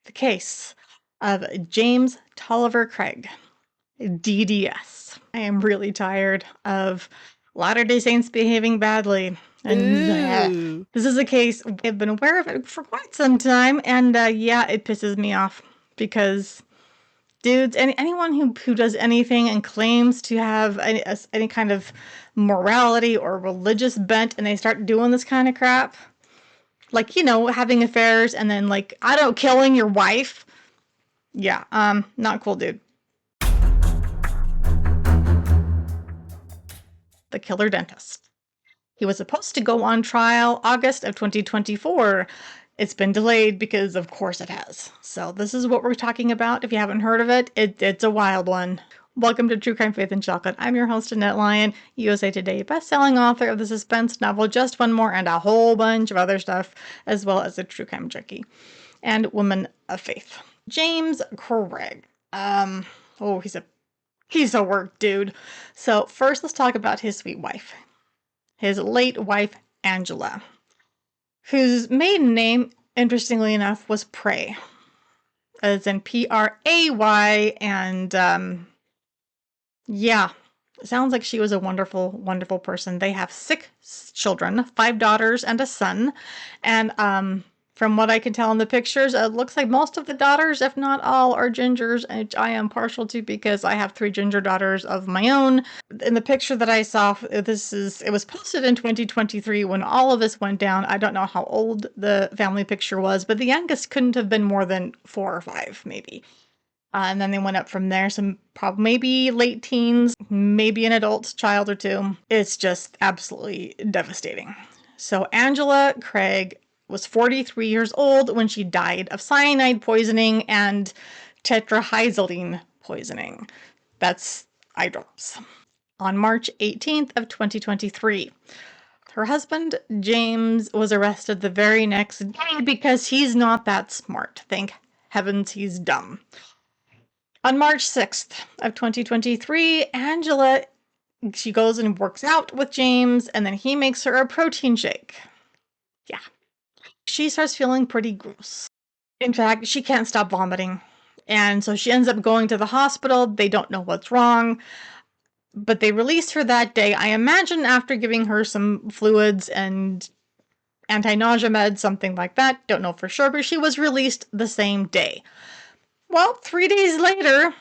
The case of James Tolliver Craig, DDS. I am really tired of Latter-day Saints behaving badly. And Ooh. this is a case, I've been aware of it for quite some time, and yeah, it pisses me off because dudes, anyone who does anything and claims to have any kind of morality or religious bent and they start doing this kind of crap, like, having affairs and then, like, I don't know, killing your wife. Yeah, not cool, dude. The killer dentist. He was supposed to go on trial August of 2024. It's been delayed because, of course, it has. So this is what we're talking about. If you haven't heard of it, it's a wild one. Welcome to True Crime, Faith, and Chocolate. I'm your host, Annette Lyon, USA Today best-selling author of the suspense novel Just One More and a whole bunch of other stuff, as well as a true crime junkie and woman of faith. James Craig. He's a work dude. So first, let's talk about his sweet wife. His late wife, Angela, whose maiden name, interestingly enough, was Pray, as in Pray, and yeah, it sounds like she was a wonderful, wonderful person. They have 6 children, 5 daughters and a son, and from what I can tell in the pictures, it looks like most of the daughters, if not all, are gingers, which I am partial to because I have 3 ginger daughters of my own. In the picture that I saw, it was posted in 2023 when all of this went down. I don't know how old the family picture was, but the youngest couldn't have been more than 4 or 5, maybe. And then they went up from there, some probably maybe late teens, maybe an adult child or 2. It's just absolutely devastating. So Angela Craig was 43 years old when she died of cyanide poisoning and tetrahydrozoline poisoning. That's eye drops. On March 18th of 2023. Her husband, James, was arrested the very next day because he's not that smart. Thank heavens he's dumb. On March 6th of 2023, Angela, she goes and works out with James, and then he makes her a protein shake. Yeah. She starts feeling pretty gross. In fact, she can't stop vomiting. And so she ends up going to the hospital. They don't know what's wrong, but they released her that day. I imagine after giving her some fluids and anti-nausea meds, something like that. Don't know for sure, but she was released the same day. Well, 3 days later,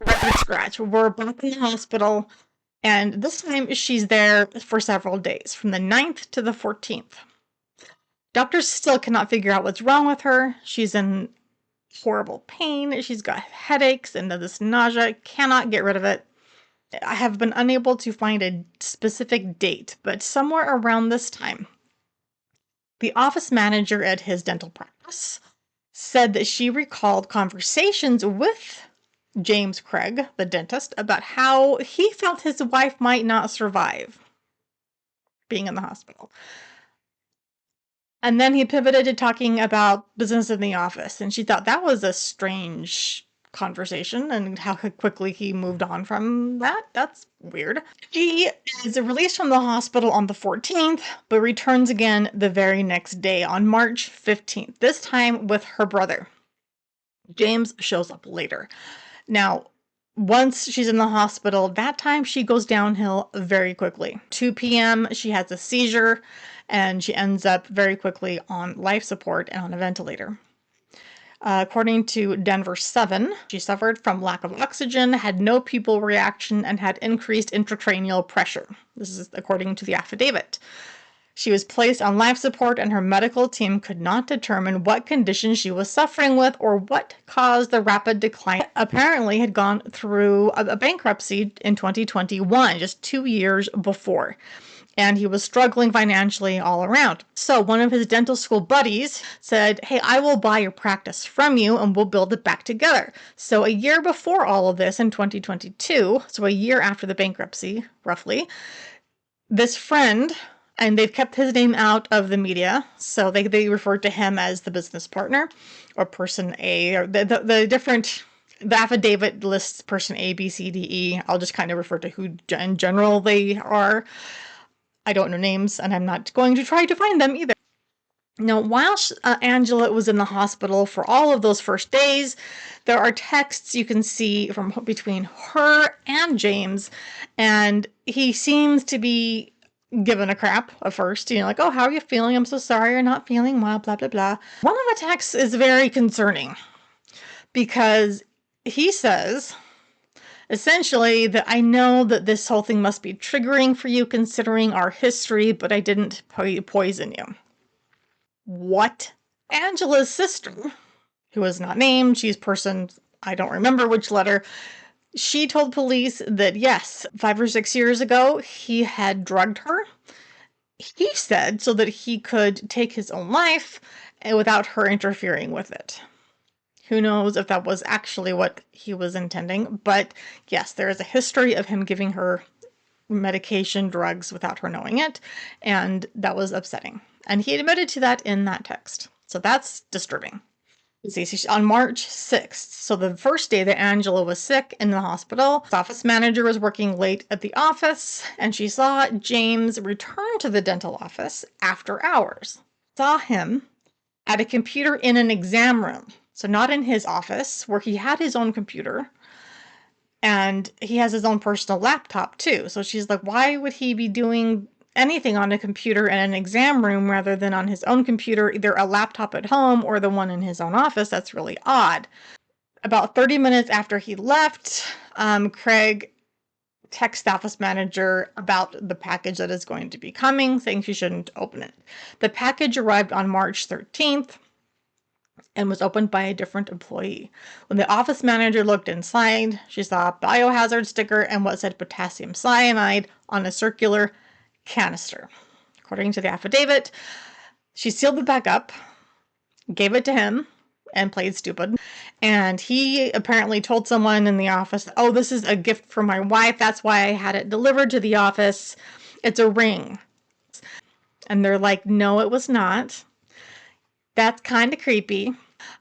record scratch, we're back in the hospital, and this time she's there for several days, from the 9th to the 14th. Doctors still cannot figure out what's wrong with her. She's in horrible pain. She's got headaches and this nausea, cannot get rid of it. I have been unable to find a specific date, but somewhere around this time, the office manager at his dental practice said that she recalled conversations with James Craig, the dentist, about how he felt his wife might not survive being in the hospital. And then he pivoted to talking about business in the office, and she thought that was a strange conversation and how quickly he moved on from that. That's weird. She is released from the hospital on the 14th, but returns again the very next day on March 15th, this time with her brother. James shows up later. Now, once she's in the hospital, that time she goes downhill very quickly. 2 p.m., she has a seizure, and she ends up very quickly on life support and on a ventilator. According to Denver 7, she suffered from lack of oxygen, had no pupil reaction, and had increased intracranial pressure. This is according to the affidavit. She was placed on life support, and her medical team could not determine what condition she was suffering with or what caused the rapid decline. Apparently had gone through a bankruptcy in 2021, just 2 years before. And he was struggling financially all around. So one of his dental school buddies said, hey, I will buy your practice from you and we'll build it back together. So a year before all of this, in 2022, so a year after the bankruptcy, roughly, this friend, and they've kept his name out of the media, so they refer to him as the business partner or person A, or the affidavit lists person A, B, C, D, E. I'll just kind of refer to who in general they are. I don't know names, and I'm not going to try to find them either. Now, while Angela was in the hospital for all of those first days, there are texts you can see from between her and James, and he seems to be given a crap at first, like, oh, how are you feeling? I'm so sorry you're not feeling well, blah, blah, blah. One of the texts is very concerning because he says, essentially, that I know that this whole thing must be triggering for you considering our history, but I didn't poison you. What? Angela's sister, who is not named, she's person, I don't remember which letter, she told police that yes, 5 or 6 years ago, he had drugged her. He said so that he could take his own life without her interfering with it. Who knows if that was actually what he was intending, but yes, there is a history of him giving her medication, drugs without her knowing it, and that was upsetting. And he admitted to that in that text. So that's disturbing. See, on March 6th, so the first day that Angela was sick in the hospital, the office manager was working late at the office, and she saw James return to the dental office after hours. Saw him at a computer in an exam room. So not in his office, where he had his own computer, and he has his own personal laptop too. So she's like, why would he be doing anything on a computer in an exam room rather than on his own computer, either a laptop at home or the one in his own office? That's really odd. About 30 minutes after he left, Craig texts the office manager about the package that is going to be coming, saying she shouldn't open it. The package arrived on March 13th and was opened by a different employee. When the office manager looked inside, she saw a biohazard sticker and what said potassium cyanide on a circular canister. According to the affidavit, she sealed it back up, gave it to him, and played stupid. And he apparently told someone in the office, oh, this is a gift from my wife. That's why I had it delivered to the office. It's a ring. And they're like, no, it was not. That's kind of creepy.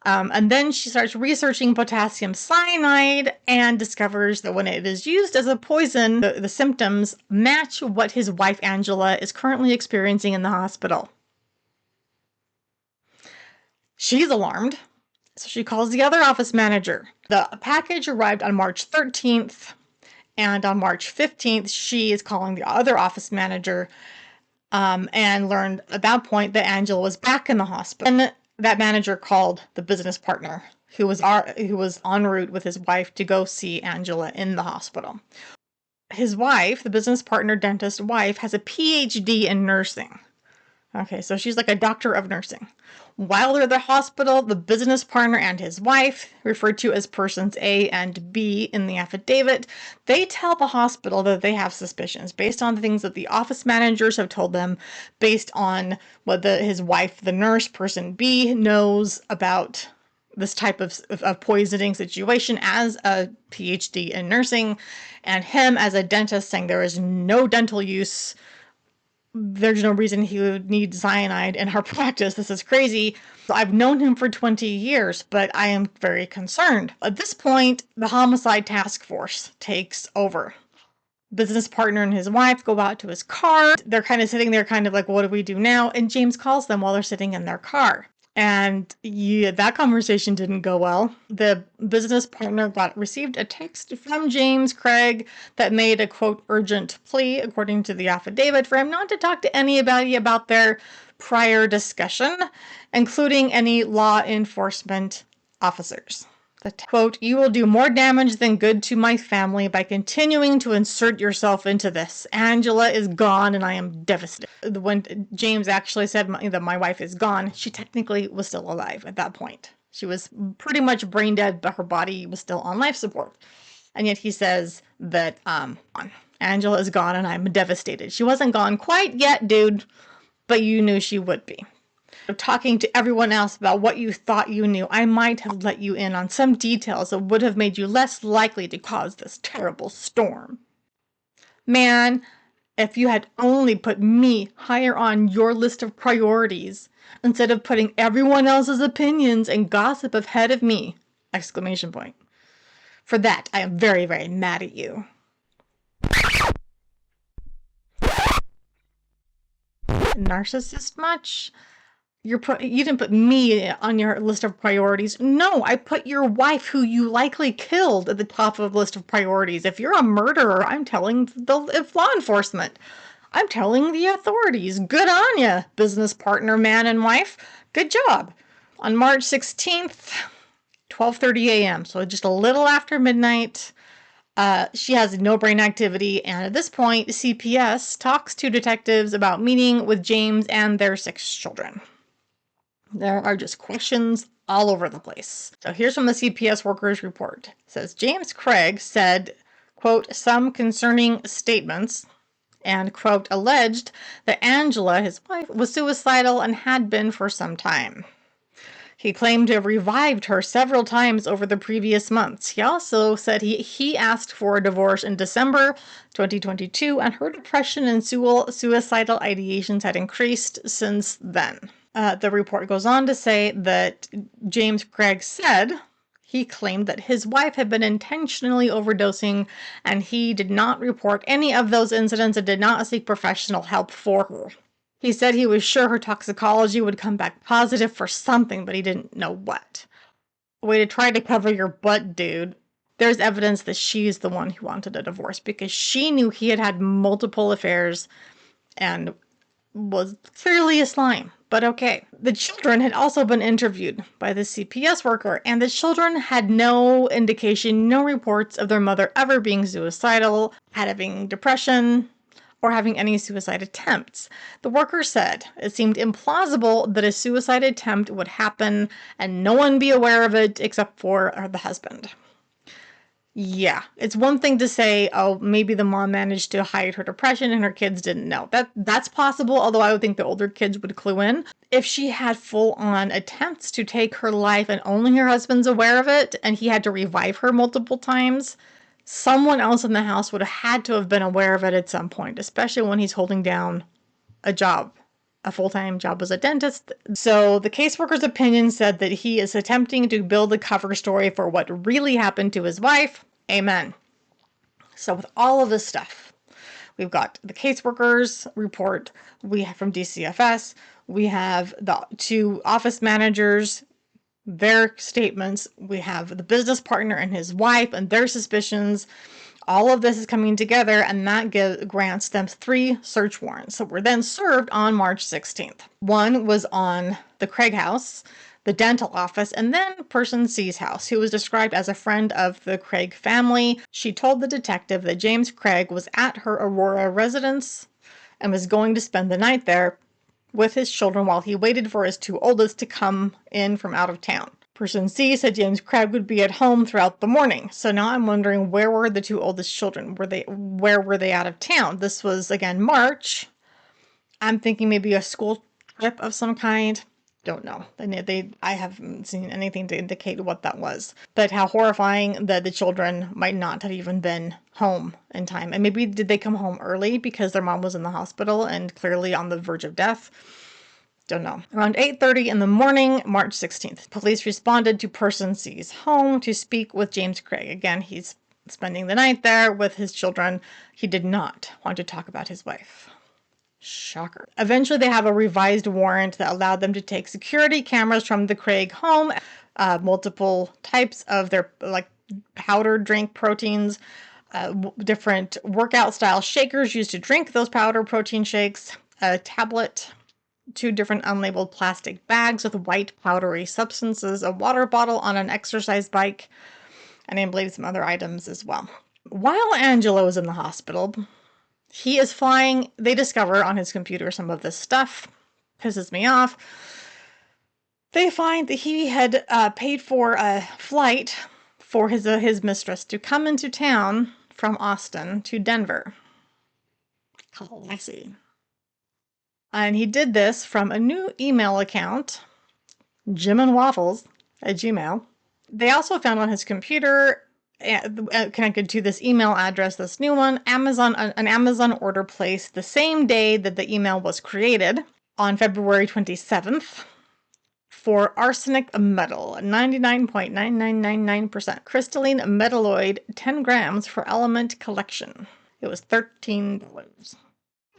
And then she starts researching potassium cyanide and discovers that when it is used as a poison, the symptoms match what his wife Angela is currently experiencing in the hospital. She's alarmed, so she calls the other office manager. The package arrived on March 13th, and on March 15th, she is calling the other office manager and learned at that point that Angela was back in the hospital. And that manager called the business partner who was en route with his wife to go see Angela in the hospital. His wife, the business partner dentist wife, has a PhD in nursing. Okay, so she's like a doctor of nursing. While they're at the hospital, the business partner and his wife, referred to as persons A and B in the affidavit, they tell the hospital that they have suspicions based on the things that the office managers have told them, based on what his wife, the nurse, person B, knows about this type of poisoning situation as a PhD in nursing, and him as a dentist saying there is no dental use. There's no reason he would need cyanide in our practice. This is crazy. I've known him for 20 years, but I am very concerned. At this point, the homicide task force takes over. Business partner and his wife go out to his car. They're kind of sitting there kind of like, what do we do now? And James calls them while they're sitting in their car. And that conversation didn't go well. The business partner received a text from James Craig that made a, quote, urgent plea, according to the affidavit, for him not to talk to anybody about their prior discussion, including any law enforcement officers. The quote, you will do more damage than good to my family by continuing to insert yourself into this. Angela is gone and I am devastated. When James actually said that my wife is gone, she technically was still alive at that point. She was pretty much brain dead, but her body was still on life support. And yet he says that Angela is gone and I'm devastated. She wasn't gone quite yet, dude, but you knew she would be. Talking to everyone else about what you thought you knew, I might have let you in on some details that would have made you less likely to cause this terrible storm. Man, if you had only put me higher on your list of priorities instead of putting everyone else's opinions and gossip ahead of me! Exclamation point. For that, I am very, very mad at you. Narcissist much? You didn't put me on your list of priorities. No, I put your wife, who you likely killed, at the top of the list of priorities. If you're a murderer, I'm telling if law enforcement. I'm telling the authorities. Good on ya, business partner, man and wife. Good job. On March 16th, 12:30 a.m., so just a little after midnight, she has no brain activity, and at this point, CPS talks to detectives about meeting with James and their 6 children. There are just questions all over the place. So here's from the CPS workers report. It says, James Craig said, quote, some concerning statements, and, quote, alleged that Angela, his wife, was suicidal and had been for some time. He claimed to have revived her several times over the previous months. He also said he asked for a divorce in December 2022, and her depression and suicidal ideations had increased since then. The report goes on to say that James Craig said he claimed that his wife had been intentionally overdosing, and he did not report any of those incidents and did not seek professional help for her. He said he was sure her toxicology would come back positive for something, but he didn't know what. Way to try to cover your butt, dude. There's evidence that she's the one who wanted a divorce because she knew he had had multiple affairs and was clearly a slime. But okay. The children had also been interviewed by the CPS worker, and the children had no indication, no reports of their mother ever being suicidal, having depression, or having any suicide attempts. The worker said it seemed implausible that a suicide attempt would happen and no one be aware of it except for the husband. Yeah, it's one thing to say, oh, maybe the mom managed to hide her depression and her kids didn't know. That's possible, although I would think the older kids would clue in. If she had full-on attempts to take her life and only her husband's aware of it, and he had to revive her multiple times, someone else in the house would have had to have been aware of it at some point, especially when he's holding down a job, a full-time job as a dentist. So the caseworker's opinion said that he is attempting to build a cover story for what really happened to his wife. Amen. So with all of this stuff, we've got the caseworker's report, we have from DCFS, we have the 2 office managers, their statements, we have the business partner and his wife and their suspicions. All of this is coming together, and that grants them 3 search warrants that were then served on March 16th. One was on the Craig house, the dental office, and then person C's house, who was described as a friend of the Craig family. She told the detective that James Craig was at her Aurora residence and was going to spend the night there with his children while he waited for his 2 oldest to come in from out of town. Person C said James Craig would be at home throughout the morning. So now I'm wondering, where were the 2 oldest children? Where were they out of town? This was, again, March. I'm thinking maybe a school trip of some kind. Don't know. I haven't seen anything to indicate what that was. But how horrifying that the children might not have even been home in time. And maybe did they come home early because their mom was in the hospital and clearly on the verge of death? Don't know. Around 8:30 in the morning, March 16th, police responded to person C's home to speak with James Craig. Again, he's spending the night there with his children. He did not want to talk about his wife. Shocker. Eventually, they have a revised warrant that allowed them to take security cameras from the Craig home, multiple types of their powder drink proteins, different workout style shakers used to drink those powder protein shakes, a tablet, 2 different unlabeled plastic bags with white powdery substances, a water bottle on an exercise bike, and I believe some other items as well. While Angelo is in the hospital, he is flying. They discover on his computer some of this stuff. Pisses me off. They find that he had paid for a flight for his mistress to come into town from Austin to Denver. Classy. And he did this from a new email account, Jim and Waffles at Gmail. They also found on his computer, connected to this email address, this new one, an Amazon order placed the same day that the email was created, on February 27th, for arsenic metal, 99.9999%, crystalline metalloid, 10 grams for element collection. It was $13.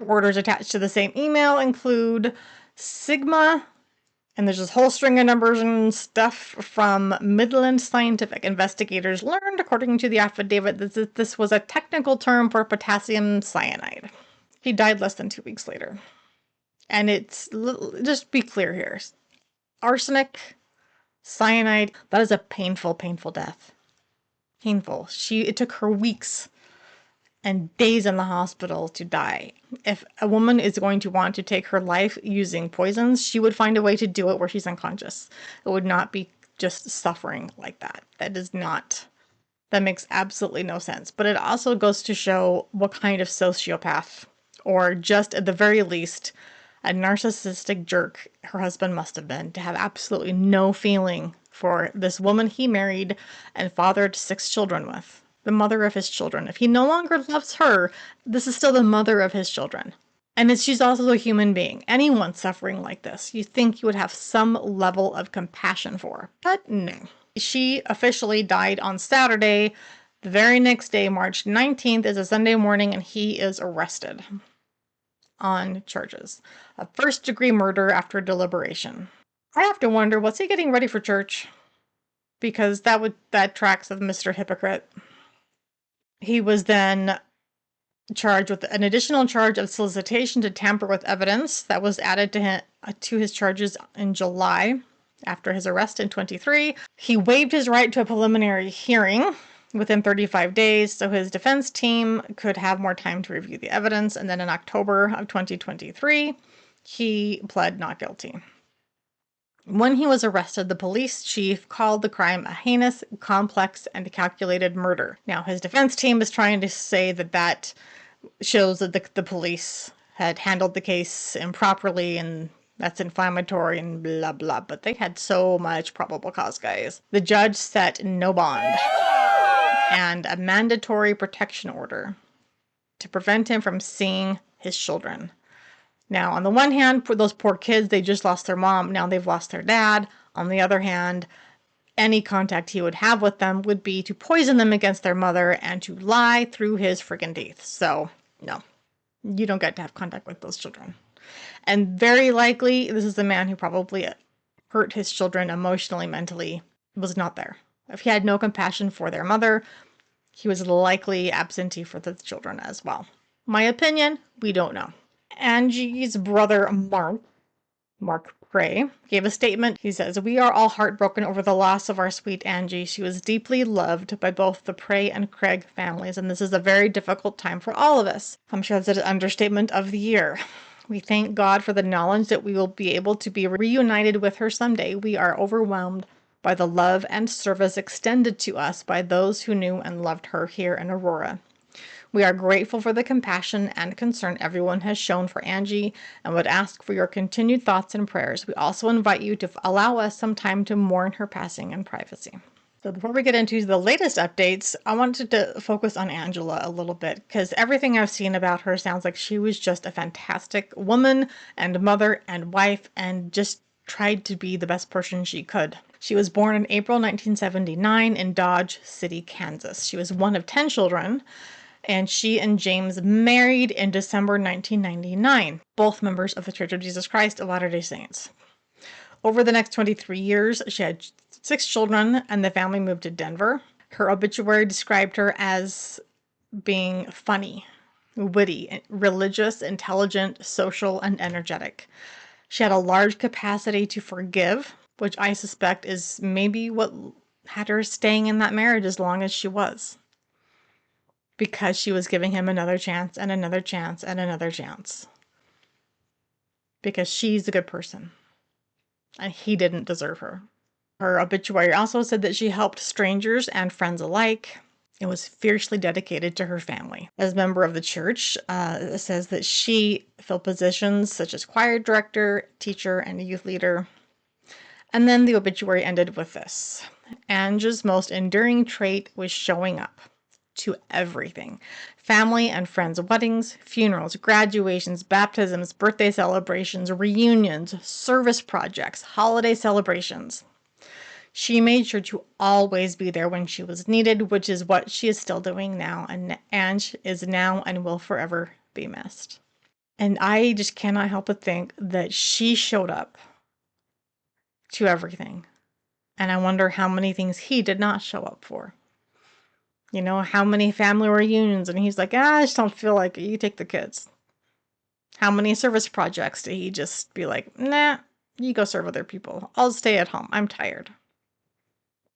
Orders attached to the same email include Sigma And there's this whole string of numbers and stuff from Midland Scientific. Investigators learned, according to the affidavit, that this was a technical term for potassium cyanide. He died less than 2 weeks later. And it's, just be clear here, arsenic, cyanide, that is a painful, painful death. Painful. It took her weeks and days in the hospital to die. If a woman is going to want to take her life using poisons, she would find a way to do it where she's unconscious. It would not be just suffering like that. That makes absolutely no sense. But it also goes to show what kind of sociopath, or just at the very least, a narcissistic jerk her husband must have been, to have absolutely no feeling for this woman he married and fathered 6 children with. The mother of his children. If he no longer loves her, this is still the mother of his children. And she's also a human being. Anyone suffering like this, you think you would have some level of compassion for. But no. She officially died on Saturday. The very next day, March 19th, is a Sunday morning, and he is arrested on charges of first-degree murder after deliberation. I have to wonder, what's he getting ready for church? Because that tracks of Mr. Hypocrite. He was then charged with an additional charge of solicitation to tamper with evidence that was added to his charges in July after his arrest in 23. He waived his right to a preliminary hearing within 35 days, so his defense team could have more time to review the evidence, and then in October of 2023, he pled not guilty. When he was arrested, the police chief called the crime a heinous, complex, and calculated murder. Now, his defense team is trying to say that shows that the police had handled the case improperly, and that's inflammatory and blah blah, but they had so much probable cause, guys. The judge set no bond and a mandatory protection order to prevent him from seeing his children. Now, on the one hand, for those poor kids, they just lost their mom. Now they've lost their dad. On the other hand, any contact he would have with them would be to poison them against their mother and to lie through his friggin' teeth. So, no, you don't get to have contact with those children. And very likely, this is the man who probably hurt his children emotionally, mentally, was not there. If he had no compassion for their mother, he was likely absentee for the children as well. My opinion, we don't know. Angie's brother, Mark Prey, gave a statement. He says, "We are all heartbroken over the loss of our sweet Angie. She was deeply loved by both the Prey and Craig families, and this is a very difficult time for all of us." I'm sure that's an understatement of the year. We thank God for the knowledge that we will be able to be reunited with her someday. We are overwhelmed by the love and service extended to us by those who knew and loved her here in Aurora. We are grateful for the compassion and concern everyone has shown for Angie and would ask for your continued thoughts and prayers. We also invite you to allow us some time to mourn her passing in privacy. So before we get into the latest updates, I wanted to focus on Angela a little bit, because everything I've seen about her sounds like she was just a fantastic woman and mother and wife, and just tried to be the best person she could. She was born in April 1979 in Dodge City, Kansas. She was one of 10 children, and she and James married in December 1999, both members of the Church of Jesus Christ of Latter-day Saints. Over the next 23 years, she had 6 children, and the family moved to Denver. Her obituary described her as being funny, witty, religious, intelligent, social, and energetic. She had a large capacity to forgive, which I suspect is maybe what had her staying in that marriage as long as she was, because she was giving him another chance and another chance and another chance. Because she's a good person, and he didn't deserve her. Her obituary also said that she helped strangers and friends alike and was fiercely dedicated to her family. As a member of the church, it says that she filled positions such as choir director, teacher, and youth leader. And then the obituary ended with this: Angie's most enduring trait was showing up to everything. Family and friends' weddings, funerals, graduations, baptisms, birthday celebrations, reunions, service projects, holiday celebrations. She made sure to always be there when she was needed, which is what she is still doing now, and Ange is now and will forever be missed. And I just cannot help but think that she showed up to everything. And I wonder how many things he did not show up for. You know, how many family reunions, and he's like, I just don't feel like it. You take the kids. How many service projects did he just be like, nah, you go serve other people. I'll stay at home. I'm tired.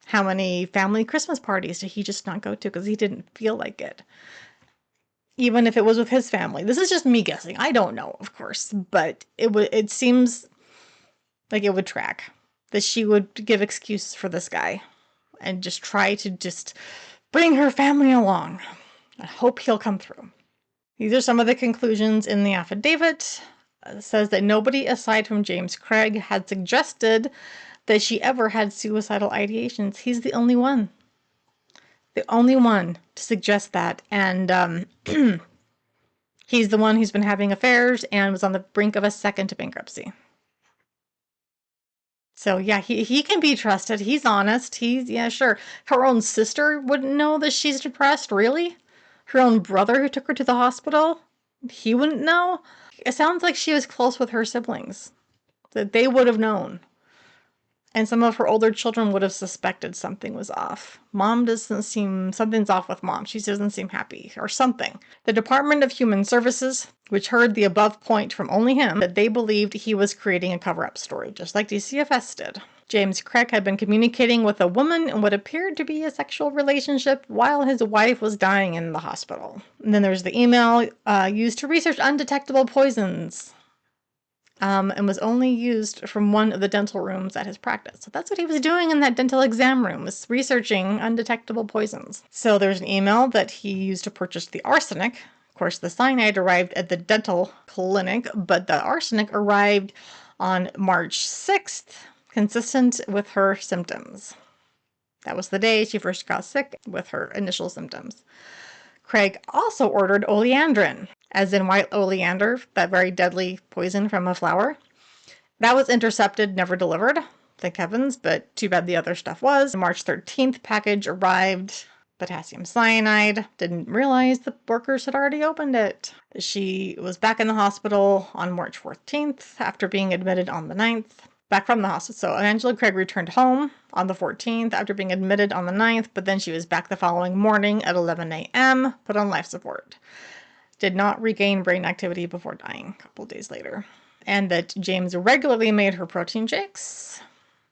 How many family Christmas parties did he just not go to because he didn't feel like it? Even if it was with his family. This is just me guessing. I don't know, of course, but it seems like it would track that she would give excuses for this guy and just try to just bring her family along. I hope he'll come through. These are some of the conclusions in the affidavit. It says that nobody aside from James Craig had suggested that she ever had suicidal ideations. He's the only one. The only one to suggest that. And he's the one who's been having affairs and was on the brink of a second bankruptcy. So yeah, he can be trusted. He's honest. Yeah, sure. Her own sister wouldn't know that she's depressed, really? Her own brother who took her to the hospital? He wouldn't know? It sounds like she was close with her siblings. That they would have known. And some of her older children would have suspected something was off. Something's off with mom. She doesn't seem happy or something. The Department of Human Services, which heard the above point from only him, that they believed he was creating a cover-up story, just like DCFS did. James Craig had been communicating with a woman in what appeared to be a sexual relationship while his wife was dying in the hospital. And then there's the email used to research undetectable poisons. And was only used from one of the dental rooms at his practice. So that's what he was doing in that dental exam room, was researching undetectable poisons. So there's an email that he used to purchase the arsenic. Of course, the cyanide arrived at the dental clinic, but the arsenic arrived on March 6th, consistent with her symptoms. That was the day she first got sick with her initial symptoms. Craig also ordered oleandrin, as in white oleander, that very deadly poison from a flower. That was intercepted, never delivered, thank heavens, but too bad the other stuff was. The March 13th package arrived, potassium cyanide. Didn't realize the workers had already opened it. She was back in the hospital on March 14th after being admitted on the 9th. Back from the hospital. So Angela Craig returned home on the 14th after being admitted on the 9th, but then she was back the following morning at 11 a.m., put on life support. Did not regain brain activity before dying a couple days later. And that James regularly made her protein shakes.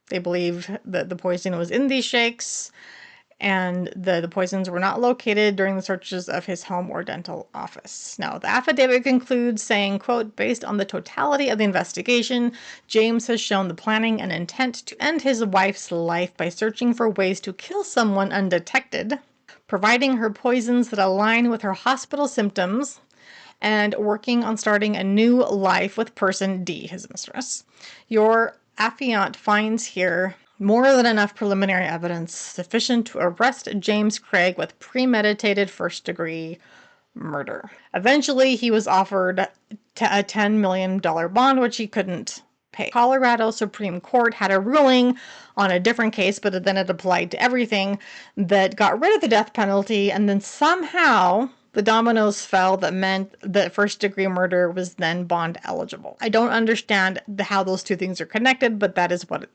They believe that the poison was in these shakes, and the poisons were not located during the searches of his home or dental office. Now, the affidavit concludes saying, quote, based on the totality of the investigation, James has shown the planning and intent to end his wife's life by searching for ways to kill someone undetected, providing her poisons that align with her hospital symptoms, and working on starting a new life with person D, his mistress. Your affiant finds here more than enough preliminary evidence sufficient to arrest James Craig with premeditated first-degree murder. Eventually, he was offered a $10 million bond, which he couldn't pay. Colorado Supreme Court had a ruling on a different case, but then it applied to everything, that got rid of the death penalty, and then somehow the dominoes fell that meant that first-degree murder was then bond eligible. I don't understand how those two things are connected, but that is what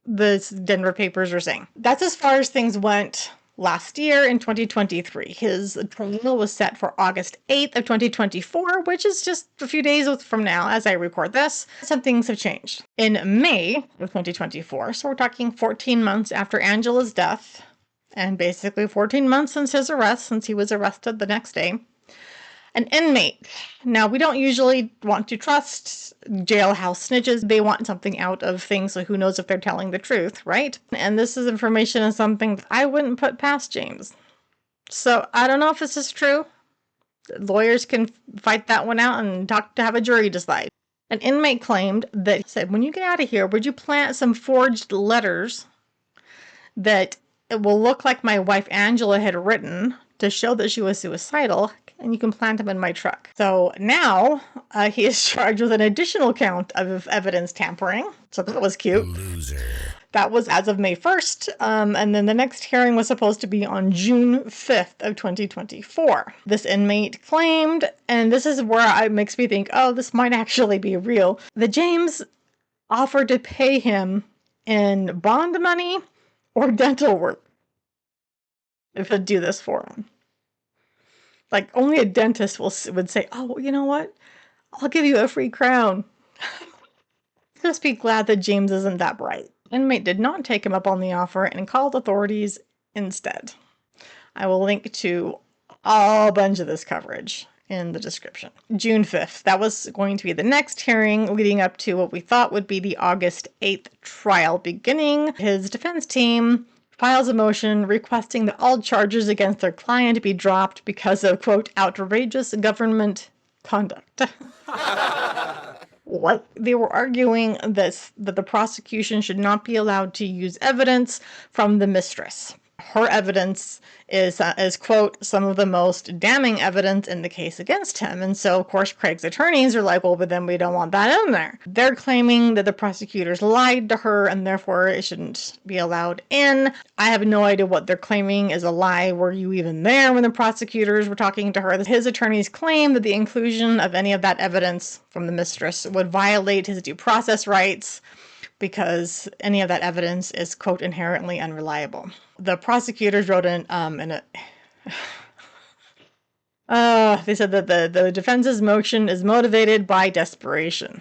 the Denver papers are saying. That's as far as things went last year in 2023. His trial was set for August 8th of 2024, which is just a few days from now as I record this. Some things have changed. In May of 2024, so we're talking 14 months after Angela's death, and basically 14 months since his arrest, since he was arrested the next day, an inmate. Now, we don't usually want to trust jailhouse snitches. They want something out of things, so who knows if they're telling the truth, right? And this is information and something that I wouldn't put past James. So I don't know if this is true. Lawyers can fight that one out and have a jury decide. An inmate claimed that he said, when you get out of here, would you plant some forged letters that it will look like my wife Angela had written to show that she was suicidal, and you can plant them in my truck. So now he is charged with an additional count of evidence tampering. So that was cute. Loser. That was as of May 1st. And then the next hearing was supposed to be on June 5th of 2024. This inmate claimed, and this is where it makes me think, oh, this might actually be real, that James offered to pay him in bond money or dental work if he'd do this for him. Like, only a dentist would say, oh, you know what? I'll give you a free crown. Just be glad that James isn't that bright. Inmate did not take him up on the offer and called authorities instead. I will link to a bunch of this coverage in the description. June 5th. That was going to be the next hearing leading up to what we thought would be the August 8th trial beginning. His defense team files a motion requesting that all charges against their client be dropped because of, quote, outrageous government conduct. What? They were arguing that the prosecution should not be allowed to use evidence from the mistress. Her evidence is, quote, some of the most damning evidence in the case against him. And so, of course, Craig's attorneys are like, well, but then we don't want that in there. They're claiming that the prosecutors lied to her and therefore it shouldn't be allowed in. I have no idea what they're claiming is a lie. Were you even there when the prosecutors were talking to her? His attorneys claim that the inclusion of any of that evidence from the mistress would violate his due process rights, because any of that evidence is, quote, inherently unreliable. The prosecutors wrote they said that the defense's motion is motivated by desperation.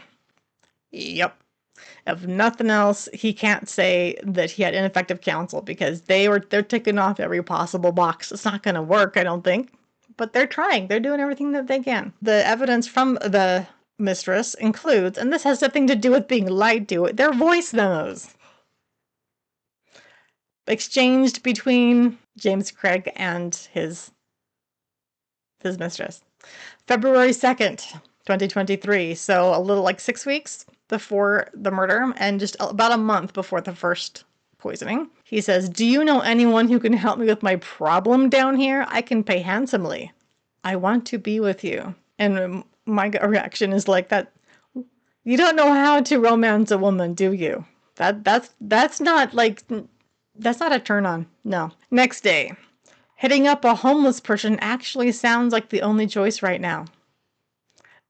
Yep. If nothing else, he can't say that he had ineffective counsel because they're ticking off every possible box. It's not going to work, I don't think. But they're trying. They're doing everything that they can. The evidence from the mistress includes, and this has nothing to do with being lied to, their voice memos exchanged between James Craig and his mistress. February 2nd, 2023. So a little like 6 weeks before the murder and just about a month before the first poisoning. He says, do you know anyone who can help me with my problem down here? I can pay handsomely. I want to be with you. And my reaction is like that. You don't know how to romance a woman, do you? That's not a turn on. No. Next day. Hitting up a homeless person actually sounds like the only choice right now.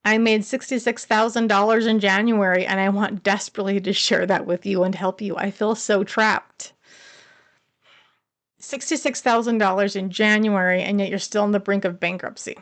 I made $66,000 in January and I want desperately to share that with you and help you. I feel so trapped. $66,000 in January and yet you're still on the brink of bankruptcy.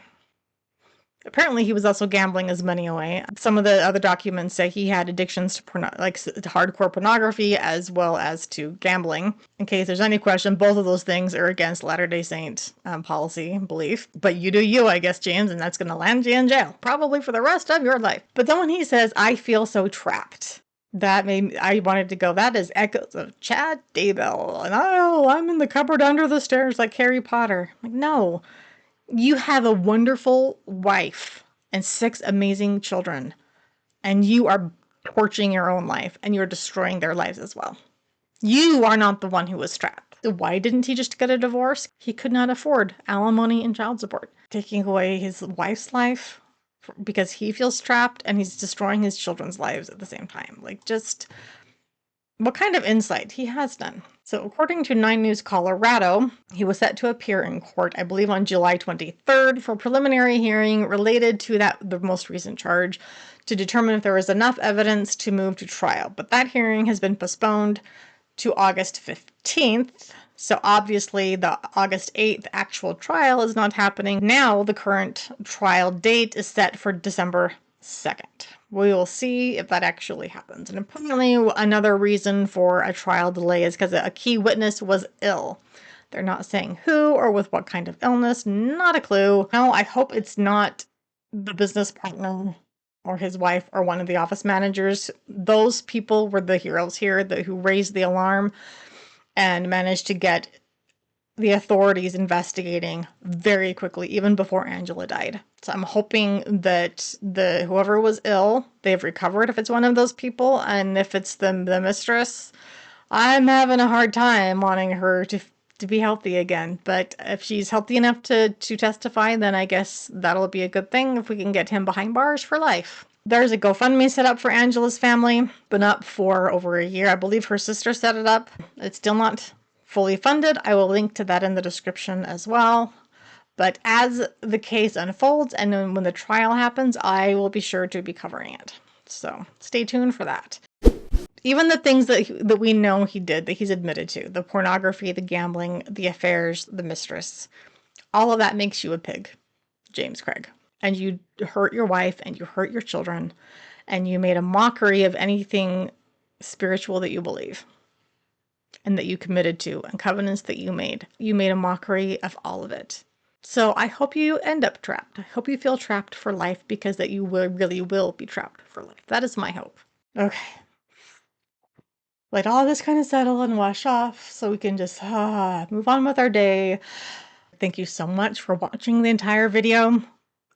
Apparently, he was also gambling his money away. Some of the other documents say he had addictions to hardcore pornography as well as to gambling. In case there's any question, both of those things are against Latter-day Saint policy, belief. But you do you, I guess, James, and that's going to land you in jail. Probably for the rest of your life. But then when he says, I feel so trapped, that made me, I wanted to go, that is echoes of Chad Daybell. And I'm in the cupboard under the stairs like Harry Potter. Like, no. You have a wonderful wife and 6 amazing children, and you are torching your own life, and you're destroying their lives as well. You are not the one who was trapped. Why didn't he just get a divorce? He could not afford alimony and child support. Taking away his wife's life because he feels trapped, and he's destroying his children's lives at the same time. Like, just what kind of insight he has done. So according to 9 News Colorado, he was set to appear in court, I believe on July 23rd, for a preliminary hearing related to the most recent charge to determine if there was enough evidence to move to trial. But that hearing has been postponed to August 15th. So obviously the August 8th actual trial is not happening. Now the current trial date is set for December 2nd. We will see if that actually happens. And apparently another reason for a trial delay is because a key witness was ill. They're not saying who or with what kind of illness. Not a clue. No, I hope it's not the business partner or his wife or one of the office managers. Those people were the heroes here who raised the alarm and managed to get the authorities investigating very quickly, even before Angela died. So I'm hoping that whoever was ill, they've recovered if it's one of those people, and if it's the mistress, I'm having a hard time wanting her to be healthy again. But if she's healthy enough to testify, then I guess that'll be a good thing if we can get him behind bars for life. There's a GoFundMe set up for Angela's family. Been up for over a year. I believe her sister set it up. It's still not fully funded. I will link to that in the description as well. But as the case unfolds and when the trial happens, I will be sure to be covering it. So stay tuned for that. Even the things that we know he did, that he's admitted to, the pornography, the gambling, the affairs, the mistress, all of that makes you a pig, James Craig. And you hurt your wife and you hurt your children and you made a mockery of anything spiritual that you believe and that you committed to and covenants that you made. You made a mockery of all of it. So I hope you end up trapped. I hope you feel trapped for life, because that you really will be trapped for life. That is my hope. Okay. Let all this kind of settle and wash off so we can just move on with our day. Thank you so much for watching the entire video.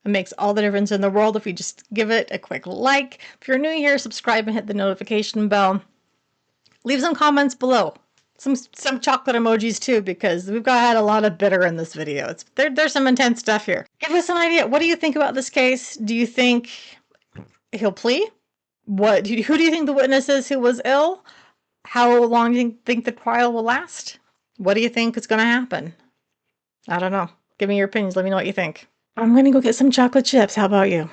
It makes all the difference in the world if you just give it a quick like. If you're new here, subscribe and hit the notification bell. Leave some comments below. Some chocolate emojis too, because we've had a lot of bitter in this video. There's some intense stuff here. Give us an idea. What do you think about this case? Do you think he'll plea? Who do you think the witness is who was ill? How long do you think the trial will last? What do you think is going to happen? I don't know. Give me your opinions. Let me know what you think. I'm going to go get some chocolate chips. How about you?